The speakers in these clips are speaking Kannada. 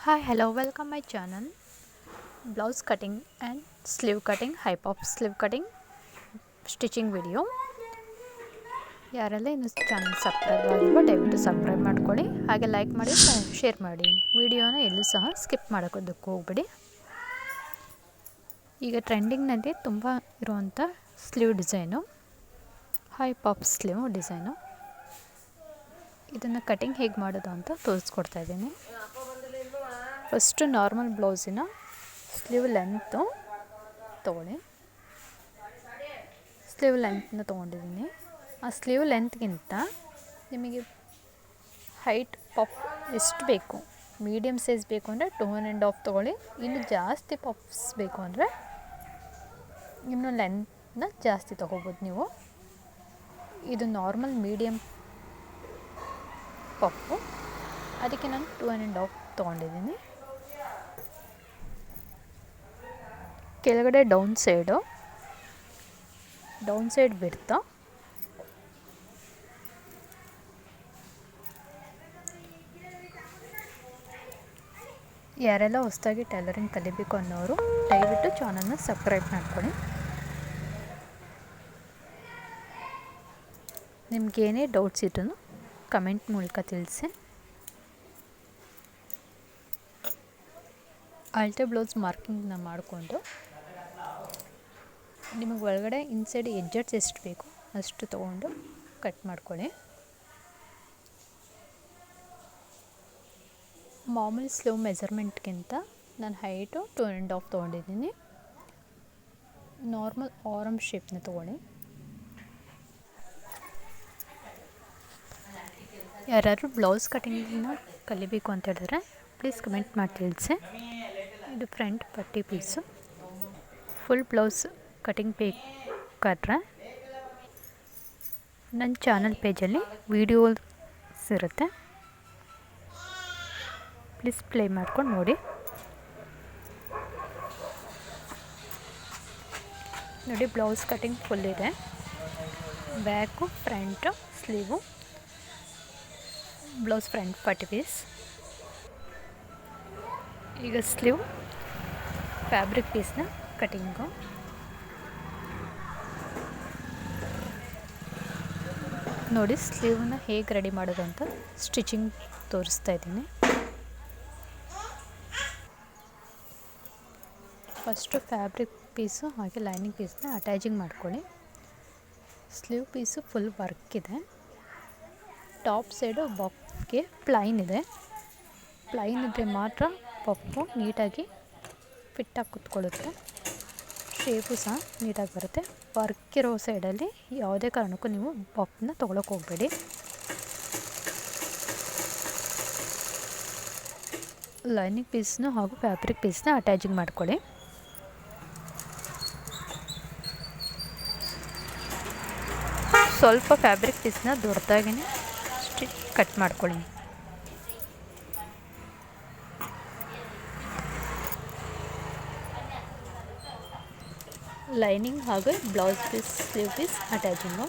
Hi, hello, welcome my channel. Blouse cutting and sleeve cutting, high pop sleeve cutting stitching video. ಯಾರೆಲ್ಲ ಇನ್ನು ಚಾನಲ್ ಸಬ್ಸ್ಕ್ರೈಬ್ ಆಗಿಲ್ವೋ ದಯವಿಟ್ಟು ಸಬ್ಸ್ಕ್ರೈಬ್ ಮಾಡ್ಕೊಳ್ಳಿ, ಹಾಗೆ ಲೈಕ್ ಮಾಡಿ, ಶೇರ್ ಮಾಡಿ. ವಿಡಿಯೋನ ಎಲ್ಲೂ ಸಹ ಸ್ಕಿಪ್ ಮಾಡೋದಕ್ಕೆ ಹೋಗ್ಬೇಡಿ. ಈಗ ಟ್ರೆಂಡಿಂಗ್ನಲ್ಲಿ ತುಂಬ ಇರುವಂಥ sleeve design, high pop sleeve design. ಇದನ್ನು ಕಟಿಂಗ್ ಹೇಗೆ ಮಾಡೋದು ಅಂತ ತೋರಿಸ್ಕೊಡ್ತಾ ಇದ್ದೀನಿ. ಫಸ್ಟು ನಾರ್ಮಲ್ ಬ್ಲೌಸಿನ ಸ್ಲೀವ್ ಲೆಂತು ತೊಗೊಳ್ಳಿ. ಸ್ಲೀವ್ ಲೆಂತ್ನ ತೊಗೊಂಡಿದ್ದೀನಿ. ಆ ಸ್ಲೀವ್ ಲೆಂತ್ಗಿಂತ ನಿಮಗೆ ಹೈಟ್ ಪಫ್ ಎಷ್ಟು ಬೇಕು, ಮೀಡಿಯಮ್ ಸೈಜ್ ಬೇಕು ಅಂದರೆ 2.5 ತೊಗೊಳ್ಳಿ. ಇನ್ನು ಜಾಸ್ತಿ ಪಫ್ಸ್ ಬೇಕು ಅಂದರೆ ಇನ್ನು ಲೆಂತ್ನ ಜಾಸ್ತಿ ತೊಗೋಬೋದು ನೀವು. ಇದು ನಾರ್ಮಲ್ ಮೀಡಿಯಮ್ ಪಫು, ಅದಕ್ಕೆ ನಾನು 2.5 ತೊಗೊಂಡಿದ್ದೀನಿ. ಕೆಳಗಡೆ ಡೌನ್ ಸೈಡ್ ಬಿಡ್ತಾ ಯಾರೆಲ್ಲ ಹೊಸದಾಗಿ ಟೈಲರಿಂಗ್ ಕಲಿಬೇಕು ಅನ್ನೋರು ದಯವಿಟ್ಟು ಚಾನಲ್ನ ಸಬ್ಸ್ಕ್ರೈಬ್ ಮಾಡ್ಕೊಳ್ಳಿ. ನಿಮಗೇನೇ ಡೌಟ್ಸ್ ಇದ್ರೂ ಕಮೆಂಟ್ ಮೂಲಕ ತಿಳಿಸಿ. ಅಳತೆ ಬ್ಲೌಸ್ ಮಾರ್ಕಿಂಗ್ನ ಮಾಡಿಕೊಂಡು ನಿಮಗೆ ಒಳಗಡೆ ಇನ್ಸೈಡ್ ಎಡ್ಜಸ್ ಎಷ್ಟು ಬೇಕು ಅಷ್ಟು ತೊಗೊಂಡು ಕಟ್ ಮಾಡ್ಕೊಳ್ಳಿ. ಮಾಮೂಲಿ ಸ್ಲೀವ್ ಮೆಜರ್ಮೆಂಟ್ಗಿಂತ ನಾನು ಹೈಟು 2.5 ತೊಗೊಂಡಿದ್ದೀನಿ. ನಾರ್ಮಲ್ ಆರಮ್ ಶೇಪ್ನ ತೊಗೊಳ್ಳಿ. ಯಾರಾದರೂ ಬ್ಲೌಸ್ ಕಟಿಂಗನ್ನ ಕಲಿಬೇಕು ಅಂತ ಹೇಳಿದ್ರೆ ಪ್ಲೀಸ್ ಕಮೆಂಟ್ ಮಾಡಿ ತಿಳಿಸಿ. ಇದು ಫ್ರಂಟ್ ಪಟ್ಟಿ ಪೀಸು. ಫುಲ್ ಬ್ಲೌಸ್ ಕಟಿಂಗ್ ಬೇಕಾದ್ರೆ ನನ್ನ ಚಾನಲ್ ಪೇಜಲ್ಲಿ ವೀಡಿಯೋಸ್ ಇರುತ್ತೆ, ಪ್ಲೀಸ್ ಪ್ಲೇ ಮಾಡ್ಕೊಂಡು ನೋಡಿ. ನೋಡಿ, ಬ್ಲೌಸ್ ಕಟಿಂಗ್ ಫುಲ್ ಇದೆ. Back, front, sleeve, blouse front ಪಟ್ಟಿ ಪೀಸ್. ಈಗ ಸ್ಲೀವ್ ಫ್ಯಾಬ್ರಿಕ್ ಪೀಸ್ನ ಕಟಿಂಗು. ನೋಡಿ, ಸ್ಲೀವ್ನ ಹೇಗೆ ರೆಡಿ ಮಾಡೋದು ಅಂತ ಸ್ಟಿಚಿಂಗ್ ತೋರಿಸ್ತಾ ಇದ್ದೀನಿ. ಫಸ್ಟು ಫ್ಯಾಬ್ರಿಕ್ ಪೀಸು ಹಾಗೆ ಲೈನಿಂಗ್ ಪೀಸ್ನ ಅಟ್ಯಾಚಿಂಗ್ ಮಾಡ್ಕೊಳ್ಳಿ. ಸ್ಲೀವ್ ಪೀಸು ಫುಲ್ ವರ್ಕ್ ಇದೆ. ಟಾಪ್ ಸೈಡು ಪಫ್ಗೆ ಪ್ಲೈನ್ ಇದೆ. ಪ್ಲೈನ್ ಇದ್ದರೆ ಮಾತ್ರ ಪಫು ನೀಟಾಗಿ ಫಿಟ್ಟಾಗಿ ಕುತ್ಕೊಳ್ಳುತ್ತೆ, ಶೇಪು ಸಹ ನೀಟಾಗಿ ಬರುತ್ತೆ. ವರ್ಕ್ ಇರೋ ಸೈಡಲ್ಲಿ ಯಾವುದೇ ಕಾರಣಕ್ಕೂ ನೀವು ಪಫ್ನ ತೊಗೊಳಕ್ಕೆ ಹೋಗಬೇಡಿ. ಲೈನಿಂಗ್ ಪೀಸ್ನ ಹಾಗೂ ಫ್ಯಾಬ್ರಿಕ್ ಪೀಸ್ನ ಅಟ್ಯಾಚಿಂಗ್ ಮಾಡ್ಕೊಳ್ಳಿ. ಸ್ವಲ್ಪ ಫ್ಯಾಬ್ರಿಕ್ ಪೀಸ್ನ ದೊಡ್ಡದಾಗಿಯೇ ಕಟ್ ಮಾಡ್ಕೊಳ್ಳಿ. ಲೈನಿಂಗ್ ಹಾಗೂ blouse piece, sleeve piece attaching.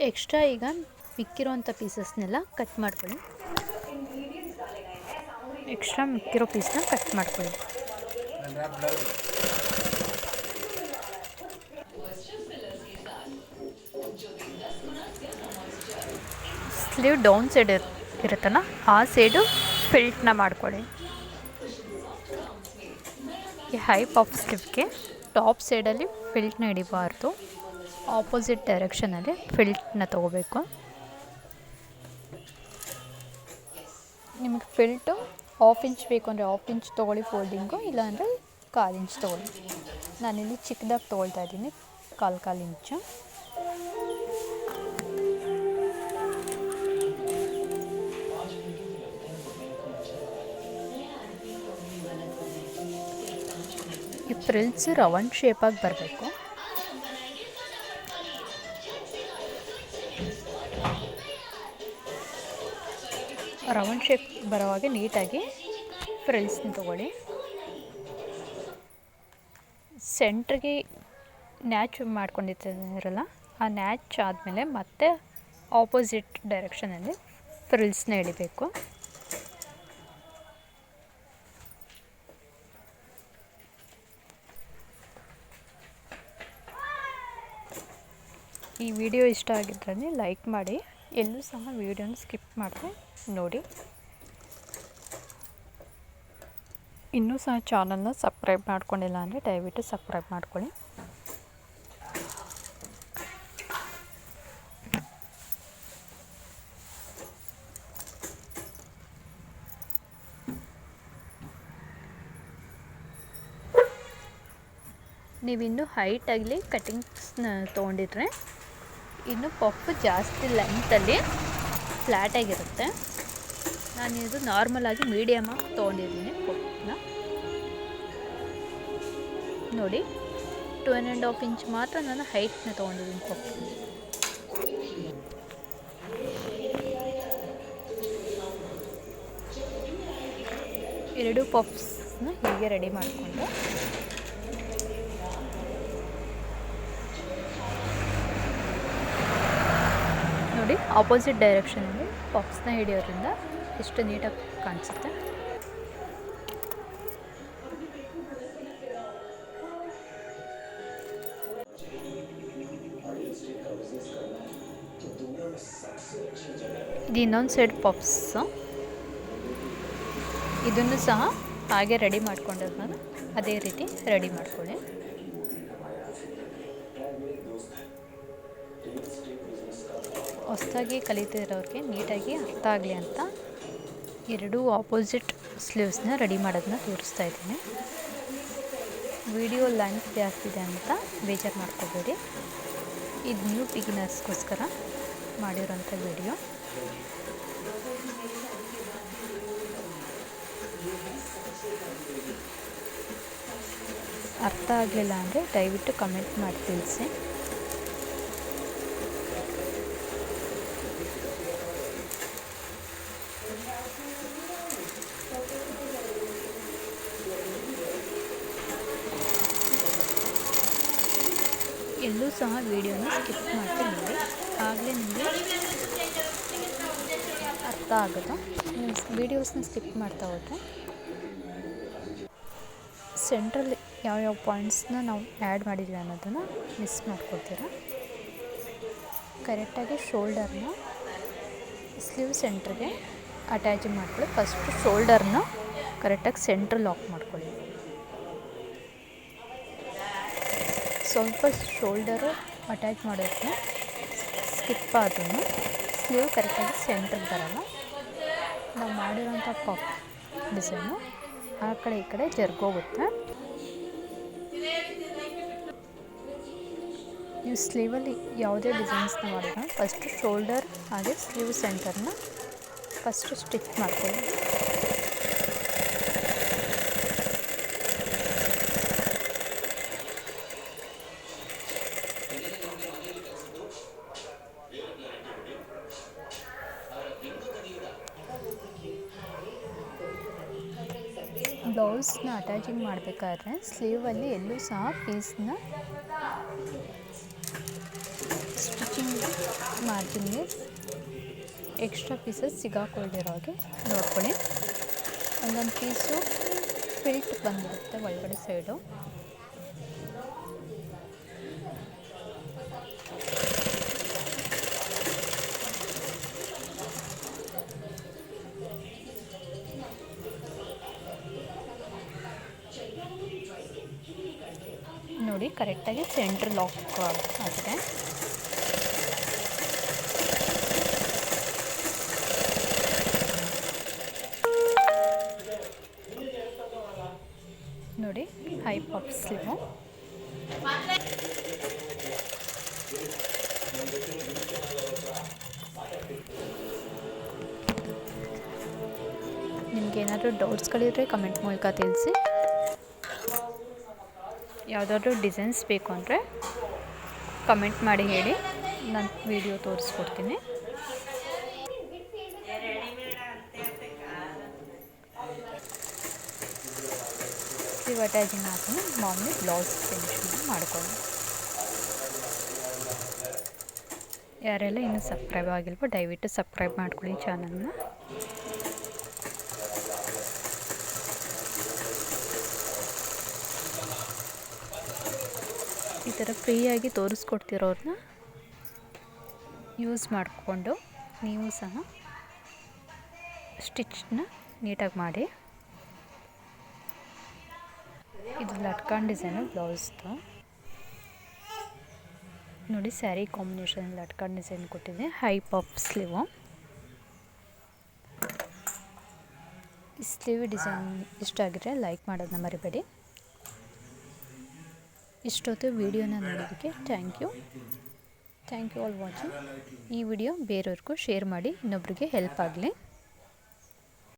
Extra ಈಗ ಮಿಕ್ಕಿರೋಂಥ ಪೀಸಸ್ನೆಲ್ಲ ಕಟ್ ಮಾಡ್ಕೊಳ್ಳಿ. ಎಕ್ಸ್ಟ್ರಾ ಮಿಕ್ಕಿರೋ ಪೀಸ್ನ ಕಟ್ ಮಾಡ್ಕೊಳ್ಳಿ. ಸ್ಲೀವ್ ಡೌನ್ ಸೈಡ್ ಇರುತ್ತಲ್ಲ, ಆ ಸೈಡು ಫಿಲ್ಟ್ನ ಮಾಡ್ಕೊಳ್ಳಿ. ಈ ಹೈ ಪಾಪ್ ಸ್ಲೀವ್ಗೆ ಟಾಪ್ ಸೈಡಲ್ಲಿ ಫಿಲ್ಟ್ನ ಹಿಡಿಬಾರ್ದು, ಆಪೋಸಿಟ್ ಡೈರೆಕ್ಷನಲ್ಲಿ ಫಿಲ್ಟ್ನ ತೊಗೋಬೇಕು. ನಿಮಗೆ ಫಿಲ್ಟು 1/2 ಇಂಚ್ ಬೇಕು ಅಂದರೆ 1/2 ಇಂಚ್ ತೊಗೊಳ್ಳಿ ಫೋಲ್ಡಿಂಗು, ಇಲ್ಲಾಂದರೆ 1/4 ಇಂಚ್ ತೊಗೊಳ್ಳಿ. ನಾನಿಲ್ಲಿ ಚಿಕ್ಕದಾಗಿ ತೊಗೊಳ್ತಾ ಇದ್ದೀನಿ, 1/4 ಇಂಚು. ಈ ಫ್ರಿಲ್ಸ್ ರೌಂಡ್ ಶೇಪಾಗಿ ಬರಬೇಕು. ರೌಂಡ್ ಶೇಪ್ ಬರೋವಾಗೆ ನೀಟಾಗಿ ಫ್ರಿಲ್ಸ್ನ ತೊಗೊಳ್ಳಿ. ಸೆಂಟ್ರಿಗೆ ನ್ಯಾಚ್ ಮಾಡ್ಕೊಂಡಿರಲ್ಲ, ಆ ನ್ಯಾಚ್ ಆದಮೇಲೆ ಮತ್ತೆ ಆಪೋಸಿಟ್ ಡೈರೆಕ್ಷನಲ್ಲಿ ಫ್ರಿಲ್ಸ್ನ ಎಳಿಬೇಕು. ಈ ವಿಡಿಯೋ ಇಷ್ಟ ಆಗಿದ್ದರೆ ಲೈಕ್ ಮಾಡಿ, ಎಲ್ಲೂ ಸಹ ವಿಡಿಯೋನ ಸ್ಕಿಪ್ ಮಾಡದೆ ನೋಡಿ. ಇನ್ನೂ ಸಹ ಚಾನಲ್ನ ಸಬ್ಸ್ಕ್ರೈಬ್ ಮಾಡ್ಕೊಂಡಿಲ್ಲ ಅಂದರೆ ದಯವಿಟ್ಟು ಸಬ್ಸ್ಕ್ರೈಬ್ ಮಾಡ್ಕೊಳ್ಳಿ. ನೀವಿನ್ನೂ ಹೈಟಾಗಲಿ ಕಟ್ಟಿಂಗ್ಸ್ನ ತೊಗೊಂಡಿದ್ರೆ ಇನ್ನು ಪಫ್ ಜಾಸ್ತಿ ಲೆಂತಲ್ಲಿ ಫ್ಲ್ಯಾಟಾಗಿರುತ್ತೆ. ನಾನಿದು ನಾರ್ಮಲಾಗಿ ಮೀಡಿಯಮಾಗಿ ತೊಗೊಂಡಿದ್ದೀನಿ ಪಫ್ನ. ನೋಡಿ 2.5 ಇಂಚ್ ಮಾತ್ರ ನಾನು ಹೈಟ್ನ ತೊಗೊಂಡಿದ್ದೀನಿ ಪಫ್. ಎರಡು ಪಫ್ಸ್ನ ಹೀಗೆ ರೆಡಿ ಮಾಡಿಕೊಂಡು ನೋಡಿ, ಆಪೋಸಿಟ್ ಡೈರೆಕ್ಷನಲ್ಲಿ ಪಫ್ಸ್ನ ಹಿಡಿಯೋದ್ರಿಂದ ಎಷ್ಟು ನೀಟಾಗಿ ಕಾಣಿಸುತ್ತೆ. ಇದು ಇನ್ನೊಂದು ಸೈಡ್ ಪಫ್ಸ್, ಇದನ್ನು ಸಹ ಹಾಗೆ ರೆಡಿ ಮಾಡ್ಕೊಂಡಿರೋದನ್ನ ಅದೇ ರೀತಿ ರೆಡಿ ಮಾಡ್ಕೊಳ್ಳಿ. ಹೊಸದಾಗಿ ಕಲಿತಿರೋರಿಗೆ ನೀಟಾಗಿ ಅರ್ಥ ಆಗಲಿ ಅಂತ ಎರಡೂ ಆಪೋಸಿಟ್ ಸ್ಲೀವ್ಸ್ನ ರೆಡಿ ಮಾಡೋದನ್ನ ತೋರಿಸ್ತಾ ಇದ್ದೀನಿ. ವಿಡಿಯೋ ಲೆಂತ್ ಜಾಸ್ತಿ ಇದೆ ಅಂತ ಬೇಜಾರು ಮಾಡ್ಕೋಬೇಡಿ. ಇದು ನ್ಯೂ ಬಿಗಿನರ್ಸ್ಗೋಸ್ಕರ ಮಾಡಿರೋಂಥ ವಿಡಿಯೋ. ಅರ್ಥ ಆಗಲಿಲ್ಲ ಅಂದರೆ ದಯವಿಟ್ಟು ಕಮೆಂಟ್ ಮಾಡಿ ತಿಳಿಸಿ. ಎಲ್ಲೂ ಸಹ ವಿಡಿಯೋನ ಸ್ಕಿಪ್ ಮಾಡ್ತಾ ನೋಡಿ, ಆಗಲೇ ನಿಮಗೆ ಅರ್ಥ ಆಗೋದು. ನೀವು ವಿಡಿಯೋಸ್ನ ಸ್ಕಿಪ್ ಮಾಡ್ತಾ ಹೋದರೆ ಸೆಂಟ್ರಲ್ಲಿ ಯಾವ್ಯಾವ ಪಾಯಿಂಟ್ಸ್ನ ನಾವು ಆ್ಯಡ್ ಮಾಡಿದ್ವಿ ಅನ್ನೋದನ್ನು ಮಿಸ್ ಮಾಡ್ಕೊಳ್ತೀರ. ಕರೆಕ್ಟಾಗಿ ಶೋಲ್ಡರ್ನ ಸ್ಲೀವ್ ಸೆಂಟ್ರಿಗೆ ಅಟ್ಯಾಚ್ ಮಾಡ್ಕೊಳ್ಳಿ. ಫಸ್ಟು ಶೋಲ್ಡರ್ನ ಕರೆಕ್ಟಾಗಿ ಸೆಂಟ್ರ್ ಲಾಕ್ ಮಾಡ್ಕೊಳ್ಳಿ. ಸ್ವಲ್ಪ ಶೋಲ್ಡರು ಅಟ್ಯಾಚ್ ಮಾಡೋಕ್ಕೆ ಸ್ಕಿಪ್ ಆದ್ರೂ ಸ್ಲೀವ್ ಕರೆಕ್ಟಾಗಿ ಸೆಂಟ್ರಿಗೆ ಬರೋಲ್ಲ. ನಾವು ಮಾಡಿರೋಂಥ ಪಫ್ ಡಿಸೈನು ಆ ಕಡೆ ಈ ಕಡೆ ಜರ್ಗೋಗುತ್ತೆ. ನೀವು ಸ್ಲೀವಲ್ಲಿ ಯಾವುದೇ ಡಿಸೈನ್ಸ್ನ ಮಾಡಿದ್ರೆ ಫಸ್ಟು ಶೋಲ್ಡರ್ ಹಾಗೆ ಸ್ಲೀವ್ ಸೆಂಟರ್ನ ಫಸ್ಟು ಸ್ಟಿಚ್ ಮಾಡ್ಕೊಳ್ಳಿ. ಬ್ಲೌಸ್ನ ಅಟ್ಯಾಚಿಂಗ್ ಮಾಡಬೇಕಾದ್ರೆ ಸ್ಲೀವಲ್ಲಿ ಎಲ್ಲೂ ಸಹ ಪೀಸ್ನ ಸ್ಟಿಚಿಂಗ್ ಮಾರ್ಜಿನ್ಗೆ ಎಕ್ಸ್ಟ್ರಾ ಪೀಸಸ್ ಸಿಗಾಕೊಳ್ದಿರೋ ಹಾಗೆ ನೋಡ್ಕೊಳ್ಳಿ. ಒಂದೊಂದು ಪೀಸು ಫಿಲ್ಟ್ ಬಂದಿರುತ್ತೆ ಒಳಗಡೆ ಸೈಡು. ನೋಡಿ, ಕರೆಕ್ಟಾಗಿ ಸೆಂಟ್ರ್ ಲಾಕ್ ಆಗಿದೆ. ನೋಡಿ, ಹೈ ಪಫ್ ಸ್ಲೀವ್. ನಿಮಗೇನಾದರೂ ಡೌಟ್ಸ್ಗಳಿದ್ರೆ ಕಮೆಂಟ್ ಮೂಲಕ ತಿಳಿಸಿ. ಯಾವುದಾದ್ರೂ ಡಿಸೈನ್ಸ್ ಬೇಕು ಅಂದರೆ ಕಮೆಂಟ್ ಮಾಡಿ ಹೇಳಿ, ನಾನು ವಿಡಿಯೋ ತೋರಿಸ್ಕೊಡ್ತೀನಿ. ಸ್ಲೀವ್ ಅಟ್ಯಾಚಿಂಗ್ ಆದ್ಮೇಲೆ ಮಾಮೂಲಿ ಬ್ಲೌಸ್ ಫಿನಿಶಿಂಗ್ ಮಾಡ್ಕೊಳ್ಳಿ. ಯಾರೆಲ್ಲ ಇನ್ನೂ ಸಬ್ಸ್ಕ್ರೈಬ್ ಆಗಿಲ್ವೋ ದಯವಿಟ್ಟು ಸಬ್ಸ್ಕ್ರೈಬ್ ಮಾಡ್ಕೊಳ್ಳಿ ಚಾನಲ್ನ. ಈ ಥರ ಫ್ರೀಯಾಗಿ ತೋರಿಸ್ಕೊಡ್ತಿರೋರನ್ನ ಯೂಸ್ ಮಾಡಿಕೊಂಡು ನೀವು ಸಹ ಸ್ಟಿಚ್ನ ನೀಟಾಗಿ ಮಾಡಿ. ಇದು ಲಟ್ಕನ್ ಡಿಸೈನು ಬ್ಲೌಸ್ದು ನೋಡಿ, ಸ್ಯಾರಿ ಕಾಂಬಿನೇಷನ್ ಲಟ್ಕನ್ ಡಿಸೈನ್ ಕೊಟ್ಟಿದೆ. High puff sleeve. ಈ ಸ್ಲೀವ್ ಡಿಸೈನ್ ಇಷ್ಟ ಆಗಿದ್ರೆ ಲೈಕ್ ಮಾಡೋದನ್ನ ಮರಿಬೇಡಿ. ಇಷ್ಟೊತ್ತು ವಿಡಿಯೋನ ನೋಡೋದಕ್ಕೆ ಥ್ಯಾಂಕ್ ಯು ಆಲ್ ವಾಚಿಂಗ್. ಈ ವಿಡಿಯೋ ಬೇರೆಯವ್ರಿಗೂ ಶೇರ್ ಮಾಡಿ, ಇನ್ನೊಬ್ರಿಗೆ ಹೆಲ್ಪ್ ಆಗಲಿ.